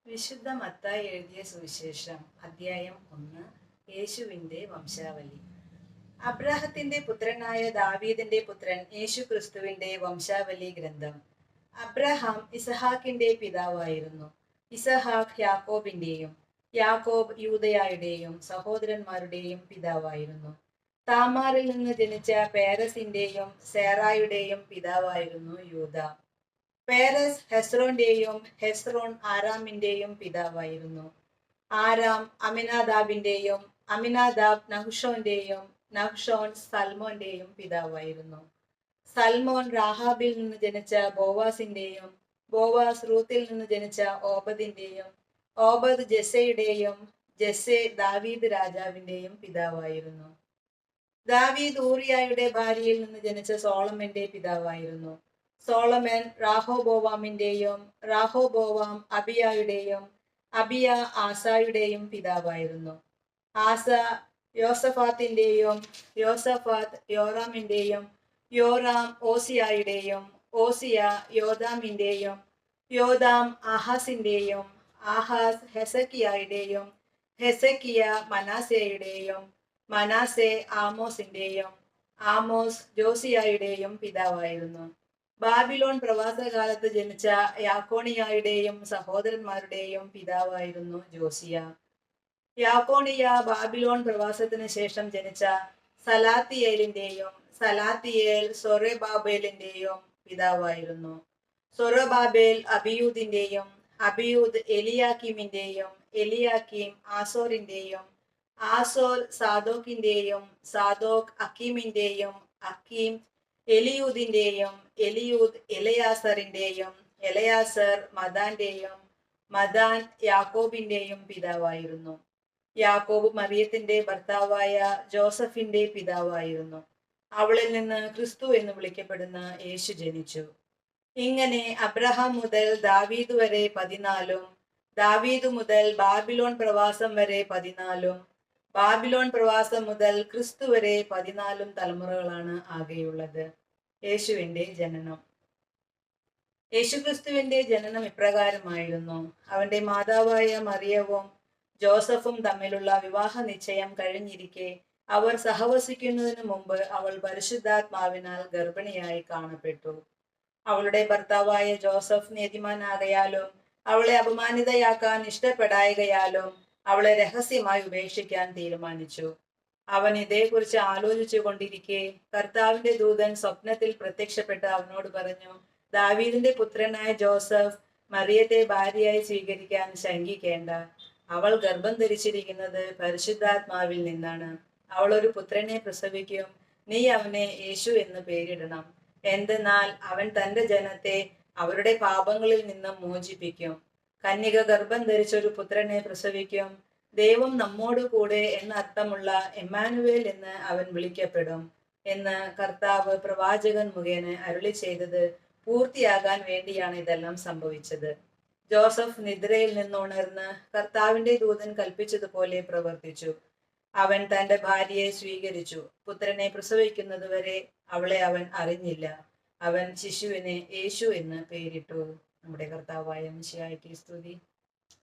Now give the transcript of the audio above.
വിശുദ്ധ മത്തായി എഴുതിയ സുവിശേഷം അദ്ധ്യായം 1. യേശുവിന്റെ വംശാവലി. അബ്രാഹത്തിന്റെ പുത്രനായ ദാവീദിന്റെ പുത്രൻ യേശു ക്രിസ്തുവിന്റെ വംശാവലി ഗ്രന്ഥം. അബ്രഹാം ഇസഹാക്കിന്റെ പിതാവായിരുന്നു. ഇസഹാക്ക് യാക്കോബിന്റെയും യാക്കോബ് യൂദയായുടെയും സഹോദരന്മാരുടെയും പിതാവായിരുന്നു. താമാറിൽ നിന്ന് ജനിച്ച പേരസിന്റെയും സേറായുടെയും പിതാവായിരുന്നു യൂദ. പേരസ് ഹെസ്രോന്റെയും ഹെസ്രോൻ ആരാമിന്റെയും പിതാവായിരുന്നു. ആരാം അമിനാദാബിന്റെയും അമിനാദാബ് നഹ്ഷോന്റെയും നഹ്ഷോൻ സൽമോന്റെയും പിതാവായിരുന്നു. സൽമോൻ രാഹാബിൽ നിന്ന് ജനിച്ച ബോവാസിന്റെയും ബോവാസ് റൂത്തിൽ നിന്ന് ജനിച്ച ഓബദിന്റെയും ഓബദ് ജെസ്സയുടെയും ജെസ്സെ ദാവീദ് രാജാവിന്റെയും പിതാവായിരുന്നു. ദാവീദ് ഊറിയായുടെ ഭാര്യയിൽ നിന്ന് ജനിച്ച സോളമന്റെ പിതാവായിരുന്നു. സോളമൻ റാഹോബോവാമിന്റെയും റാഹോബോവാം അബിയായുടെയും അബിയ ആസായുടെയും പിതാവായിരുന്നു. ആസ യോസഫാത്തിന്റെയും യോസഫാത്ത് യോറാമിന്റെയും യോറാം ഓസിയായുടെയും ഓസിയ യോദാമിന്റെയും യോദാം ആഹാസിന്റെയും ആഹാസ് ഹെസക്കിയായുടെയും ഹെസക്കിയ മനാസെയുടെയും മനാസെ ആമോസിന്റെയും ആമോസ് ജോസിയായുടെയും പിതാവായിരുന്നു. ബാബിലോൺ പ്രവാസകാലത്ത് ജനിച്ച യാക്കോണിയായുടെയും സഹോദരന്മാരുടെയും പിതാവായിരുന്നു ജോസിയ. യാക്കോണിയ ബാബിലോൺ പ്രവാസത്തിന് ശേഷം ജനിച്ച സലാത്തിയേലിന്റെയും സലാത്തിയേൽ സൊറബാബേലിന്റെയും പിതാവായിരുന്നു. സൊറബാബേൽ അബിയൂദിന്റെയും അബിയൂദ് എലിയാക്കീമിന്റെയും എലിയാക്കീം ആസോറിന്റെയും ആസോർ സാദോക്കിന്റെയും സാദോക്ക് അക്കീമിന്റെയും അക്കീം എലിയൂദിന്റെയും എലിയൂദ് എലയാസറിന്റെയും എലയാസർ മദാന്റെയും മദാൻ യാക്കോബിന്റെയും പിതാവായിരുന്നു. യാക്കോബ് മറിയത്തിന്റെ ഭർത്താവായ ജോസഫിന്റെ പിതാവായിരുന്നു. അവളിൽ നിന്ന് ക്രിസ്തു എന്ന് വിളിക്കപ്പെടുന്ന യേശു ജനിച്ചു. ഇങ്ങനെ അബ്രഹാം മുതൽ ദാവീദ് വരെ 14, ദാവീദ് മുതൽ ബാബിലോൺ പ്രവാസം വരെ 14, ബാബിലോൺ പ്രവാസം മുതൽ ക്രിസ്തു വരെ 14 തലമുറകളാണ് ആകെയുള്ളത്. യേശുവിന്റെ ജനനം. യേശുക്രിസ്തുവിന്റെ ജനനം ഇപ്രകാരമായിരുന്നു. അവന്റെ മാതാവായ മറിയവും ജോസഫും തമ്മിലുള്ള വിവാഹ നിശ്ചയം കഴിഞ്ഞിരിക്കെ അവർ സഹവസിക്കുന്നതിനു മുമ്പ് അവൾ പരിശുദ്ധാത്മാവിനാൽ ഗർഭിണിയായി കാണപ്പെട്ടു. അവളുടെ ഭർത്താവായ ജോസഫ് നീതിമാനാകയാലും അവളെ അപമാനിതയാക്കാൻ ഇഷ്ടപ്പെടായകയാലും അവളെ രഹസ്യമായി ഉപേക്ഷിക്കാൻ തീരുമാനിച്ചു. അവൻ ഇതേക്കുറിച്ച് ആലോചിച്ചു കൊണ്ടിരിക്കെ കർത്താവിന്റെ ദൂതൻ സ്വപ്നത്തിൽ പ്രത്യക്ഷപ്പെട്ട് അവനോട് പറഞ്ഞു, ദാവീദിന്റെ പുത്രനായ ജോസഫ്, മറിയത്തെ ഭാര്യയായി സ്വീകരിക്കാൻ ശങ്കിക്കേണ്ട. അവൾ ഗർഭം ധരിച്ചിരിക്കുന്നത് പരിശുദ്ധാത്മാവിൽ നിന്നാണ്. അവൾ ഒരു പുത്രനെ പ്രസവിക്കും. നീ അവനെ യേശു എന്ന് പേരിടണം. എന്തെന്നാൽ അവൻ തന്റെ ജനത്തെ അവരുടെ പാപങ്ങളിൽ നിന്ന് മോചിപ്പിക്കും. കന്യക ഗർഭം ധരിച്ചൊരു പുത്രനെ പ്രസവിക്കും. ദൈവം നമ്മോട് കൂടെ എന്നർത്ഥമുള്ള എമ്മാനുവേൽ എന്ന് അവൻ വിളിക്കപ്പെടും എന്ന് കർത്താവ് പ്രവാചകൻ മുഖേന അരുളി ചെയ്തത് പൂർത്തിയാകാൻ വേണ്ടിയാണ് ഇതെല്ലാം സംഭവിച്ചത്. ജോസഫ് നിദ്രയിൽ നിന്നുണർന്ന് കർത്താവിന്റെ ദൂതൻ കൽപ്പിച്ചതുപോലെ പ്രവർത്തിച്ചു. അവൻ തന്റെ ഭാര്യയെ സ്വീകരിച്ചു. പുത്രനെ പ്രസവിക്കുന്നതുവരെ അവളെ അവൻ അറിഞ്ഞില്ല. അവൻ ശിശുവിനെ യേശു എന്ന് പേരിട്ടു. നമ്മുടെ കർത്താവായ മിശിഹായ്ക്ക് സ്തുതി.